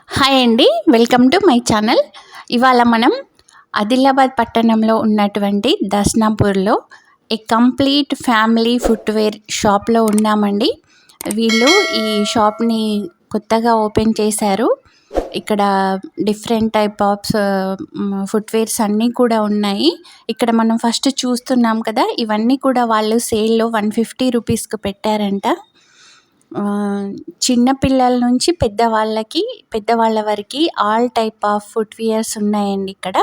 Hi అండి, welcome to my channel. ఇవాళ మనం ఆదిలాబాద్ పట్టణంలో ఉన్నటువంటి దస్నాపూర్లో కంప్లీట్ ఫ్యామిలీ ఫుట్వేర్ షాప్లో ఉన్నామండి. వీళ్ళు ఈ షాప్ని కొత్తగా ఓపెన్ చేశారు. ఇక్కడ డిఫరెంట్ టైప్ ఆఫ్ ఫుట్వేర్స్ అన్నీ కూడా ఉన్నాయి. ఇక్కడ మనం ఫస్ట్ చూస్తున్నాం కదా, ఇవన్నీ కూడా వాళ్ళు సేల్లో 150 రూపీస్కి పెట్టారంట. చిన్న పిల్లల నుంచి పెద్దవాళ్ళ వరకు ఆల్ టైప్ ఆఫ్ ఫుట్‌వియర్స్ ఉన్నాయండి ఇక్కడ.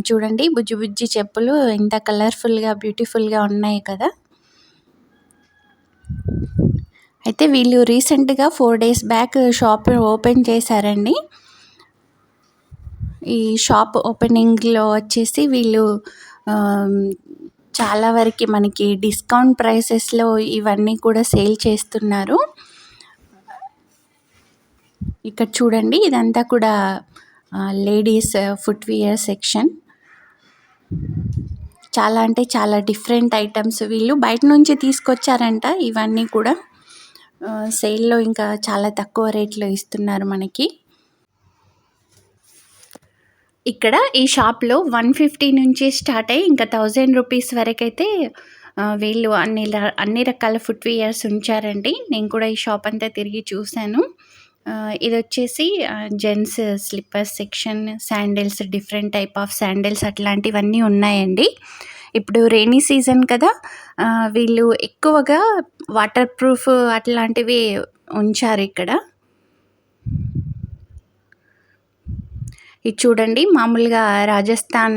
చూడండి, బుజ్జి బుజ్జి చెప్పులు ఎంత కలర్‌ఫుల్‌గా, బ్యూటిఫుల్‌గా ఉన్నాయి కదా! అయితే వీళ్ళు రీసెంట్‌గా 4 డేస్ బ్యాక్ షాప్ ఓపెన్ చేశారండి. ఈ షాప్ ఓపెనింగ్‌లో వచ్చేసి వీళ్ళు చాలా వరకు మనకి డిస్కౌంట్ ప్రైసెస్‌లో ఇవన్నీ కూడా సేల్ చేస్తున్నారు. ఇక్కడ చూడండి, ఇదంతా కూడా లేడీస్ ఫుట్‌వియర్ సెక్షన్. చాలా అంటే చాలా డిఫరెంట్ ఐటమ్స్ వీళ్ళు బయట నుంచి తీసుకొచ్చారంట. ఇవన్నీ కూడా సేల్‌లో ఇంకా చాలా తక్కువ రేట్‌లో ఇస్తున్నారు మనకి. ఇక్కడ ఈ షాప్‌లో 150 నుంచి స్టార్ట్ అయ్యి ఇంకా 1000 రూపీస్ వరకైతే వీళ్ళు అన్ని రకాల ఫుట్‌వియర్స్ ఉంచారండి. నేను కూడా ఈ షాప్ అంతా తిరిగి చూశాను. ఇదొచ్చేసి gents slippers section, sandals, different type of sandals అట్లాంటివన్నీ ఉన్నాయండి. ఇప్పుడు రెయినీ సీజన్ కదా, వీళ్ళు ఎక్కువగా వాటర్ ప్రూఫ్ అట్లాంటివి ఉంచారు ఇక్కడ. ఇది చూడండి, మామూలుగా రాజస్థాన్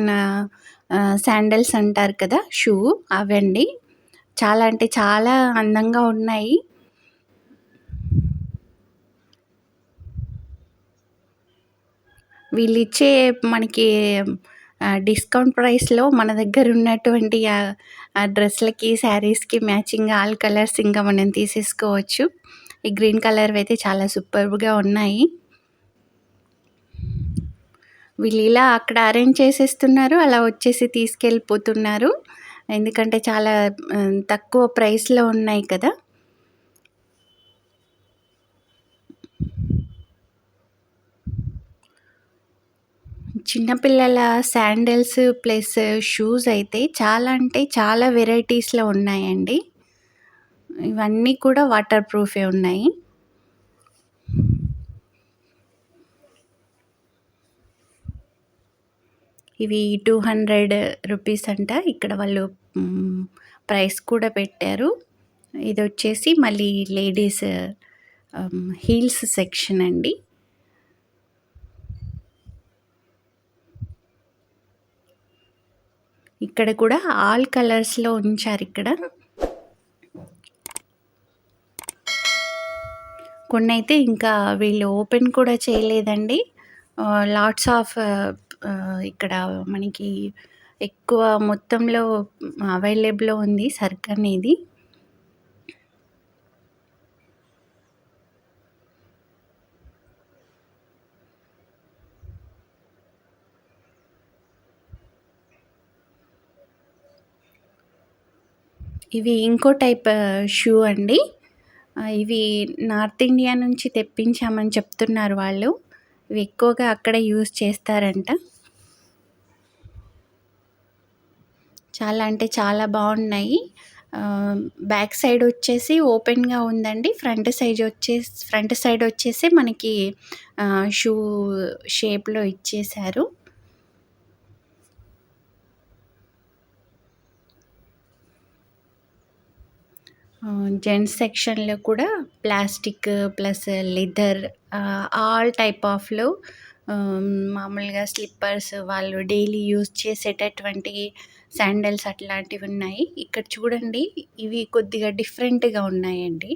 శాండిల్స్ అంటారు కదా, షూ అవండి. చాలా అంటే చాలా అందంగా ఉన్నాయి. వీళ్ళిచ్చే మనకి డిస్కౌంట్ ప్రైస్‌లో మన దగ్గర ఉన్నటువంటి డ్రెస్‌లకి, శారీస్‌కి మ్యాచింగ్ ఆల్ కలర్స్ ఇంకా మనం తీసేసుకోవచ్చు. ఈ గ్రీన్ కలర్‌వి అయితే చాలా సూపర్బ్‌గా ఉన్నాయి. వీళ్ళు ఇలా అక్కడ అరేంజ్ చేసేస్తున్నారు, అలా వచ్చేసి తీసుకెళ్ళిపోతున్నారు. ఎందుకంటే చాలా తక్కువ ప్రైస్‌లో ఉన్నాయి కదా. చిన్నపిల్లల శాండిల్స్ ప్లస్ షూస్ అయితే చాలా అంటే చాలా వెరైటీస్‌లో ఉన్నాయండి. ఇవన్నీ కూడా వాటర్ ప్రూఫే ఉన్నాయి. ఇవి 200 రూపీస్ అంట. ఇక్కడ వాళ్ళు ప్రైస్ కూడా పెట్టారు. ఇదొచ్చేసి మళ్ళీ లేడీస్ హీల్స్ సెక్షన్ అండి. ఇక్కడ కూడా ఆల్ కలర్స్‌లో ఉంచారిక్కడ. కొన్నైతే ఇంకా వీళ్ళు ఓపెన్ కూడా చేయలేదండి. లాట్స్ ఆఫ్ ఇక్కడ మనకి ఎక్కువ మొత్తంలో అవైలబుల్‌లో ఉంది సరుకనేది. ఇవి ఇంకో టైప్ షూ అండి. ఇవి నార్త్ ఇండియా నుంచి తెప్పించామని చెప్తున్నారు వాళ్ళు. ఇవి ఎక్కువగా అక్కడే యూజ్ చేస్తారంట. చాలా అంటే చాలా బాగున్నాయి. బ్యాక్ సైడ్ వచ్చేసి ఓపెన్‌గా ఉందండి. ఫ్రంట్ సైడ్ వచ్చేసి మనకి షూ షేప్‌లో ఇచ్చేశారు. జెంట్స్ సెక్షన్‌లో కూడా plastic plus leather all type ఆఫ్‌లో మామూలుగా స్లిప్పర్స్, వాళ్ళు డైలీ యూజ్ చేసేటటువంటి శాండిల్స్ అట్లాంటివి ఉన్నాయి. ఇక్కడ చూడండి, ఇవి కొద్దిగా డిఫరెంట్‌గా ఉన్నాయండి.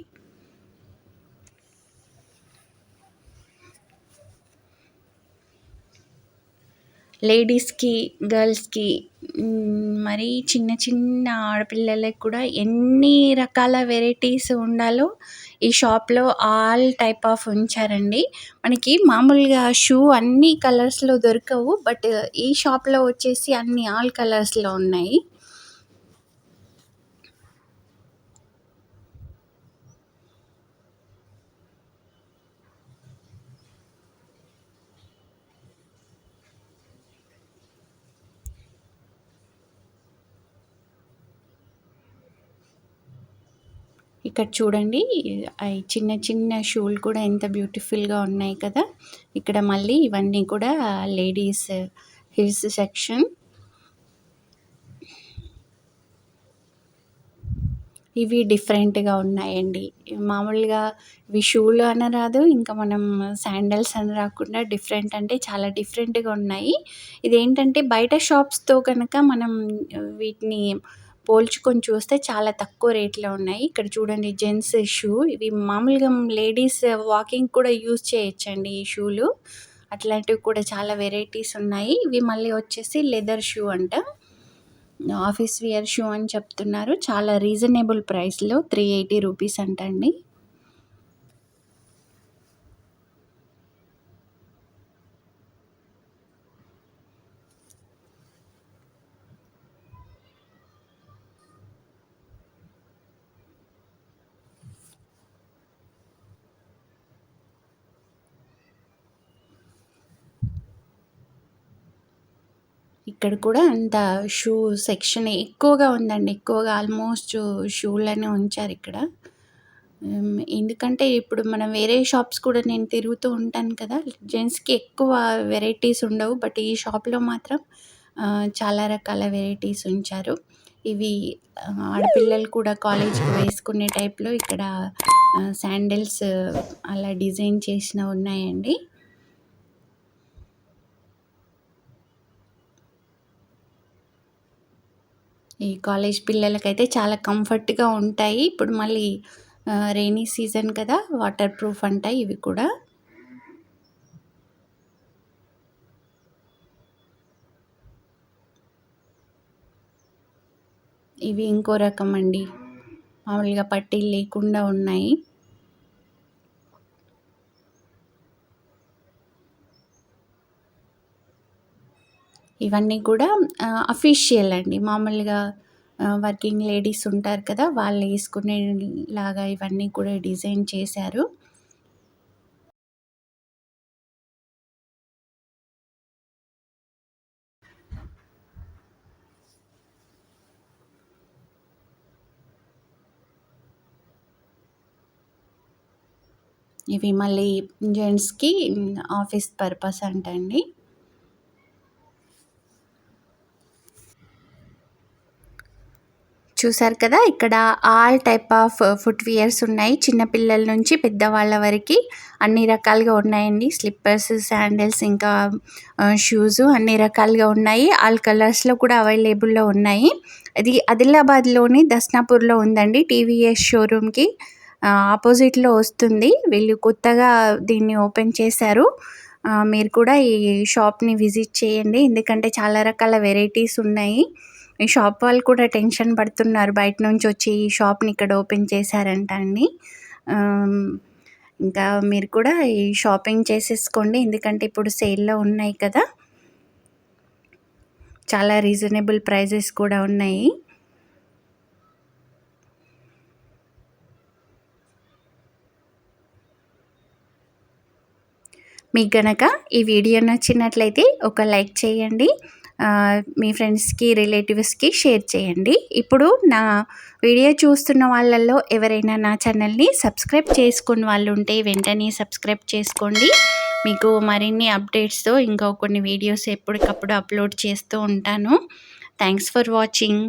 లేడీస్‌కి, గర్ల్స్‌కి, మరీ చిన్న చిన్న ఆడపిల్లలకి కూడా ఎన్ని రకాల వెరైటీస్ ఉండాలో ఈ షాప్‌లో ఆల్ టైప్ ఆఫ్ ఉంచారండి. మనకి మామూలుగా షూ అన్ని కలర్స్‌లో దొరకవు. బట్ ఈ షాప్‌లో వచ్చేసి అన్ని ఆల్ కలర్స్‌లో ఉన్నాయి. ఇక్కడ చూడండి అయి చిన్న చిన్న షూలు కూడా ఎంత బ్యూటిఫుల్‌గా ఉన్నాయి కదా! ఇక్కడ మళ్ళీ ఇవన్నీ కూడా లేడీస్ హిల్స్ సెక్షన్. ఇవి డిఫరెంట్‌గా ఉన్నాయండి. మామూలుగా ఇవి షూలు అనరాదు, ఇంకా మనం శాండల్స్ అని రాకుండా డిఫరెంట్ అంటే చాలా డిఫరెంట్‌గా ఉన్నాయి. ఇదేంటంటే బయట షాప్స్‌తో గనక మనం వీటిని పోల్చుకొని చూస్తే చాలా తక్కువ రేట్‌లో ఉన్నాయి. ఇక్కడ చూడండి జెంట్స్ షూ ఇవి మామూలుగా లేడీస్ వాకింగ్ కూడా యూజ్ చేయొచ్చండి ఈ షూలు. అట్లాంటివి కూడా చాలా వెరైటీస్ ఉన్నాయి. ఇవి మళ్ళీ వచ్చేసి లెదర్ షూ అంట. ఆఫీస్ వియర్ షూ అని చెప్తున్నారు. చాలా రీజనబుల్ ప్రైస్‌లో రూ. 380 అంటండి. ఇక్కడ కూడా అంత షూ సెక్షన్ ఎక్కువగా ఉందండి. ఎక్కువగా ఆల్మోస్ట్ షూలనే ఉంచారిక్కడ. ఎందుకంటే ఇప్పుడు మనం వేరే షాప్స్ కూడా నేను తిరుగుతూ ఉంటాను కదా! జెంట్స్‌కి ఎక్కువ వెరైటీస్ ఉండవు. బట్ ఈ షాప్‌లో మాత్రం చాలా రకాల వెరైటీస్ ఉంచారు. ఇవి ఆడపిల్లలు కూడా కాలేజ్‌కి వేసుకునే టైప్‌లో ఇక్కడ శాండిల్స్ అలా డిజైన్ చేసినవి ఉన్నాయండి. ఈ కాలేజ్ పిల్లలకైతే చాలా కంఫర్ట్‌గా ఉంటాయి. ఇప్పుడు మళ్ళీ రెయినీ సీజన్ కదా! వాటర్ ప్రూఫ్ అంట ఇవి కూడా. ఇవి ఇంకో రకం అండి. మామూలుగా పట్టీలు లేకుండా ఉన్నాయి. ఇవన్నీ కూడా అఫీషియల్ అండి. మామూలుగా వర్కింగ్ లేడీస్ ఉంటారు కదా! వాళ్ళు ఏసుకునేలాగా ఇవన్నీ కూడా డిజైన్ చేశారు. ఇవి మళ్ళీ జెంట్స్‌కి ఆఫీస్ పర్పస్ అంటండి. చూసారు కదా! ఇక్కడ all type of foot weirs ఉన్నాయి. చిన్న పిల్లల నుంచి పెద్దవాళ్ళ వరకి అన్ని రకాలుగా ఉన్నాయండి. స్లిప్పర్స్, శాండిల్స్ ఇంకా షూస్ అన్ని రకాలుగా ఉన్నాయి. ఆల్ కలర్స్‌లో కూడా అవైలబుల్‌లో ఉన్నాయి. ఇది ఆదిలాబాద్‌లోని దస్నాపూర్‌లో ఉందండి. టీవీఎస్ షోరూమ్‌కి ఆపోజిట్‌లో వస్తుంది. వీళ్ళు కొత్తగా దీన్ని ఓపెన్ చేశారు. మీరు కూడా ఈ షాప్‌ని విజిట్ చేయండి. ఎందుకంటే చాలా రకాల వెరైటీస్ ఉన్నాయి. ఈ షాప్ వాళ్ళు కూడా టెన్షన్ పడుతున్నారు. బయట నుంచి వచ్చి ఈ షాప్‌ని ఇక్కడ ఓపెన్ చేశారంట అని. ఇంకా మీరు కూడా ఈ షాపింగ్ చేసేసుకోండి. ఎందుకంటే ఇప్పుడు సేల్‌లో ఉన్నాయి కదా! చాలా రీజనబుల్ ప్రైజెస్ కూడా ఉన్నాయి. మీకు గనక ఈ వీడియో నచ్చినట్లయితే ఒక లైక్ చేయండి. మీ ఫ్రెండ్స్‌కి, రిలేటివ్స్‌కి షేర్ చేయండి. ఇప్పుడు నా వీడియో చూస్తున్న వాళ్ళల్లో ఎవరైనా నా ఛానల్‌ని సబ్స్క్రైబ్ చేసుకుని వాళ్ళు ఉంటే వెంటనే సబ్స్క్రైబ్ చేసుకోండి. మీకు మరిన్ని అప్డేట్స్‌తో ఇంకా కొన్ని వీడియోస్ ఎప్పటికప్పుడు అప్లోడ్ చేస్తూ ఉంటాను. Thanks for watching.